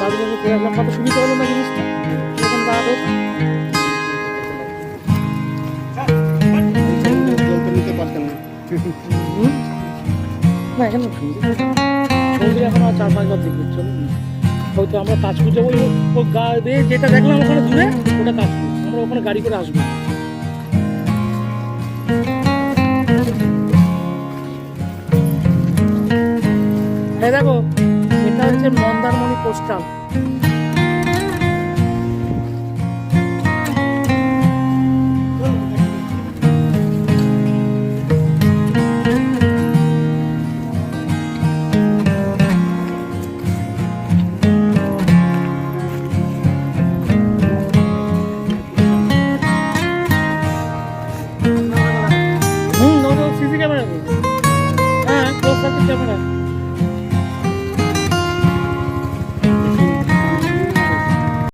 বাড়ি থেকে ফিরে আসলাম, কত সুবিধা হলো না জিনিসটা এখানে দাঁড়াতে। নিতে পারতেন না। না এখানে সমুদ্রে এখন আর 4-5 বার দেখবি চলুন। হয়তো আমরা তাজপুর যাবো, ও গা দিয়ে যেটা দেখলাম ওখানে দূরে ওটা তাজপুর, আমরা ওখানে গাড়ি করে আসবো। এই দেখো এটা হচ্ছে মন্দারমণি কোস্টাল।